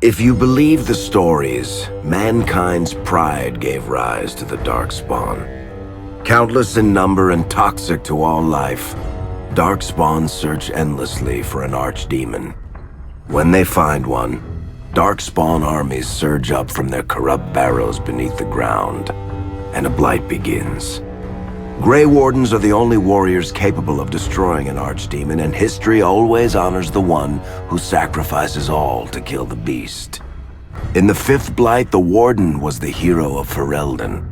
If you believe the stories, mankind's pride gave rise to the Darkspawn. Countless in number and toxic to all life, Darkspawn search endlessly for an archdemon. When they find one, Darkspawn armies surge up from their corrupt barrows beneath the ground, and a Blight begins. Grey Wardens are the only warriors capable of destroying an archdemon, and history always honors the one who sacrifices all to kill the beast. In the 5th Blight, the Warden was the Hero of Fereldan,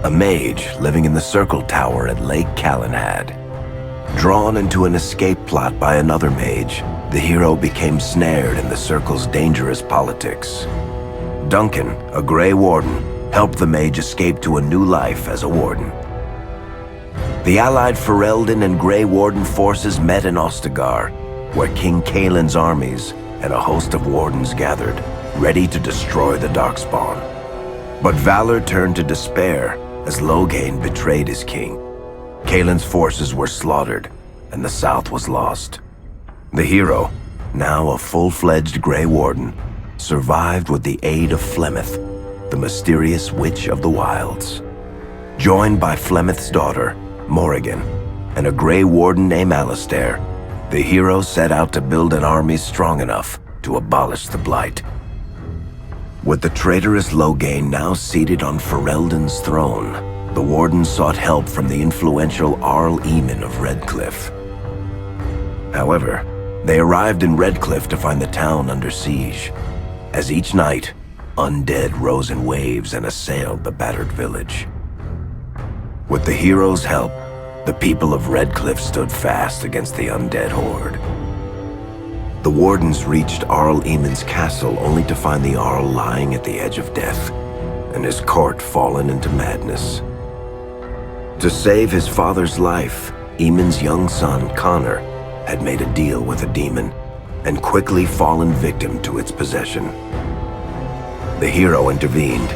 a mage living in the Circle Tower at Lake Calenhad. Drawn into an escape plot by another mage, the hero became snared in the Circle's dangerous politics. Duncan, a Grey Warden, helped the mage escape to a new life as a warden. The allied Fereldan and Grey Warden forces met in Ostagar, where King Kaelin's armies and a host of wardens gathered, ready to destroy the Darkspawn. But valor turned to despair as Loghain betrayed his king. Kaelin's forces were slaughtered, and the south was lost. The hero, now a full-fledged Grey Warden, survived with the aid of Flemeth, the mysterious witch of the wilds. Joined by Flemeth's daughter, Morrigan, and a Grey Warden named Alistair, the hero set out to build an army strong enough to abolish the Blight. With the traitorous Loghain now seated on Fereldan's throne, the Wardens sought help from the influential Arl Eamon of Redcliffe. However, they arrived in Redcliffe to find the town under siege. As each night, undead rose in waves and assailed the battered village. With the hero's help, the people of Redcliffe stood fast against the undead horde. The Wardens reached Arl Eamon's castle only to find the Arl lying at the edge of death, and his court fallen into madness. To save his father's life, Eamon's young son, Connor, had made a deal with a demon, and quickly fallen victim to its possession. The hero intervened,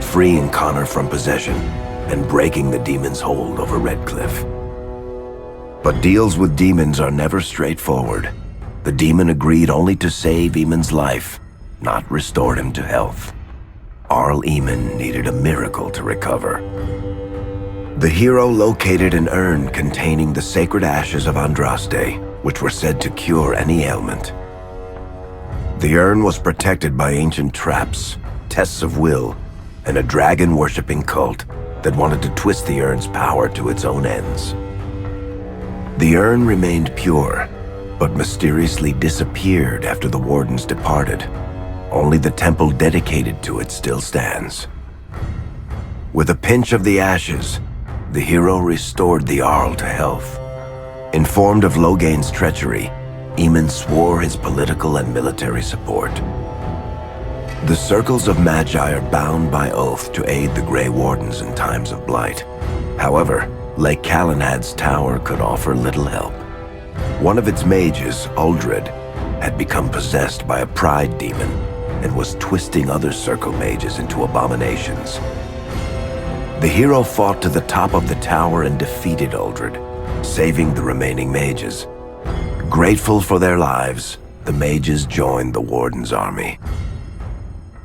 freeing Connor from possession, and breaking the demon's hold over Redcliffe. But deals with demons are never straightforward. The demon agreed only to save Eamon's life, not restore him to health. Arl Eamon needed a miracle to recover. The hero located an urn containing the sacred ashes of Andraste, which were said to cure any ailment. The urn was protected by ancient traps, tests of will, and a dragon-worshipping cult that wanted to twist the urn's power to its own ends. The urn remained pure, but mysteriously disappeared after the Wardens departed. Only the temple dedicated to it still stands. With a pinch of the ashes, the hero restored the Arl to health. Informed of Loghain's treachery, Eamon swore his political and military support. The circles of Magi are bound by oath to aid the Grey Wardens in times of blight. However, Lake Calenhad's tower could offer little help. One of its mages, Uldred, had become possessed by a pride demon and was twisting other circle mages into abominations. The hero fought to the top of the tower and defeated Uldred, saving the remaining mages. Grateful for their lives, the mages joined the Warden's army.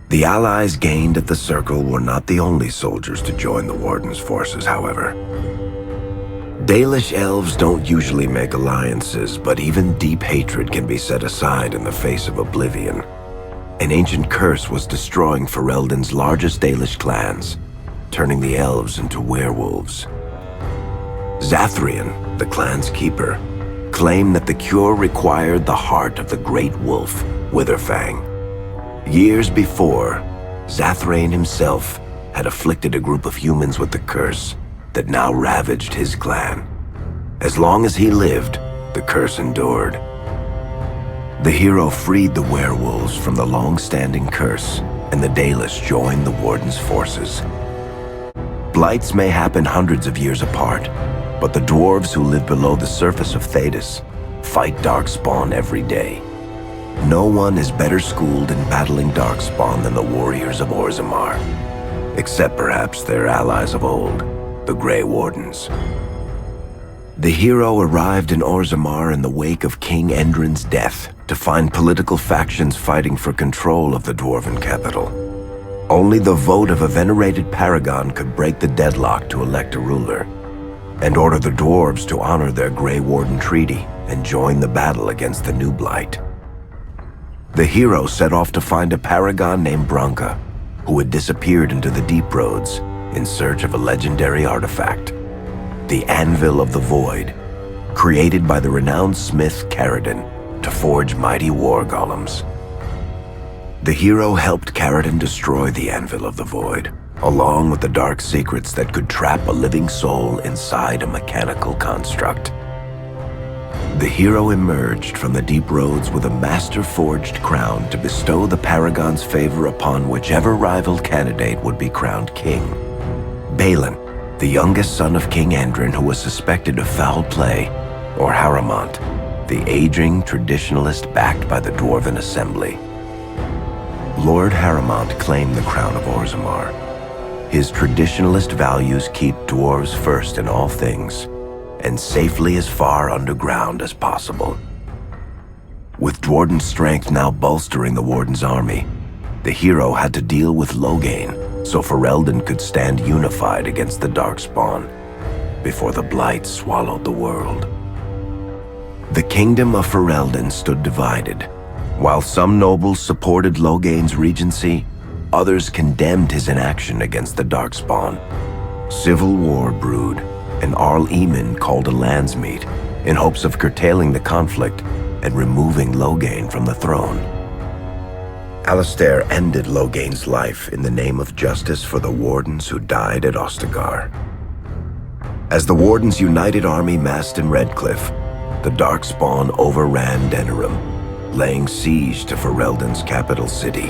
The allies gained at the Circle were not the only soldiers to join the Warden's forces, however. Dalish elves don't usually make alliances, but even deep hatred can be set aside in the face of oblivion. An ancient curse was destroying Fereldan's largest Dalish clans, turning the Elves into werewolves. Zathrian, the clan's keeper, claimed that the cure required the heart of the great wolf, Witherfang. Years before, Zathrian himself had afflicted a group of humans with the curse that now ravaged his clan. As long as he lived, the curse endured. The hero freed the werewolves from the long-standing curse, and the Dalish joined the Warden's forces. Blights may happen hundreds of years apart, but the dwarves who live below the surface of Thedas fight Darkspawn every day. No one is better schooled in battling Darkspawn than the warriors of Orzammar, except perhaps their allies of old, the Grey Wardens. The hero arrived in Orzammar in the wake of King Endrin's death to find political factions fighting for control of the dwarven capital. Only the vote of a venerated paragon could break the deadlock to elect a ruler, and order the dwarves to honor their Grey Warden treaty and join the battle against the new Blight. The hero set off to find a paragon named Branka, who had disappeared into the Deep Roads in search of a legendary artifact, the Anvil of the Void, created by the renowned smith Caridin to forge mighty war golems. The hero helped Caridin destroy the Anvil of the Void, along with the dark secrets that could trap a living soul inside a mechanical construct. The hero emerged from the Deep Roads with a master-forged crown to bestow the Paragon's favor upon whichever rival candidate would be crowned king. Balin, the youngest son of King Endrin who was suspected of foul play, or Haramont, the aging traditionalist backed by the Dwarven Assembly. Lord Haramont claimed the crown of Orzammar. His traditionalist values keep dwarves first in all things, and safely as far underground as possible. With Dwarden's strength now bolstering the Warden's army, the hero had to deal with Loghain so Fereldan could stand unified against the Darkspawn before the Blight swallowed the world. The kingdom of Fereldan stood divided. While some nobles supported Loghain's regency, others condemned his inaction against the Darkspawn. Civil war brewed, and Arl Eamon called a Landsmeet in hopes of curtailing the conflict and removing Loghain from the throne. Alistair ended Loghain's life in the name of justice for the Wardens who died at Ostagar. As the Wardens' united army massed in Redcliffe, the Darkspawn overran Denerim, laying siege to Fereldan's capital city.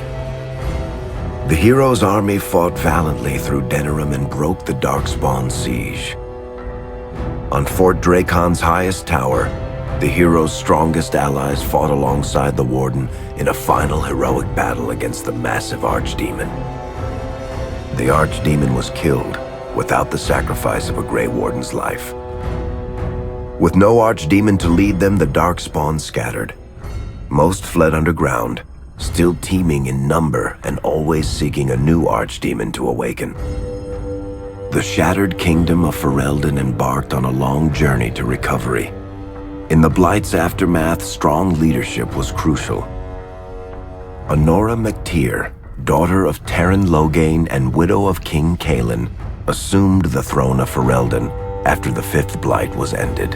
The hero's army fought valiantly through Denerim and broke the Darkspawn's siege. On Fort Dracon's highest tower, the hero's strongest allies fought alongside the Warden in a final heroic battle against the massive Archdemon. The Archdemon was killed without the sacrifice of a Grey Warden's life. With no Archdemon to lead them, the Darkspawn scattered. Most fled underground, still teeming in number and always seeking a new Archdemon to awaken. The shattered kingdom of Fereldan embarked on a long journey to recovery. In the Blight's aftermath, strong leadership was crucial. Honora MacTyr, daughter of Terran Loghain and widow of King Kaelin, assumed the throne of Fereldan after the Fifth Blight was ended.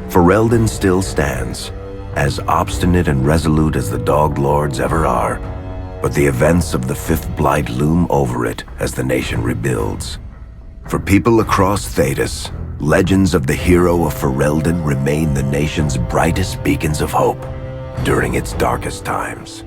Fereldan still stands, as obstinate and resolute as the Dog Lords ever are, but the events of the Fifth Blight loom over it as the nation rebuilds. For people across Thedas, legends of the hero of Fereldan remain the nation's brightest beacons of hope during its darkest times.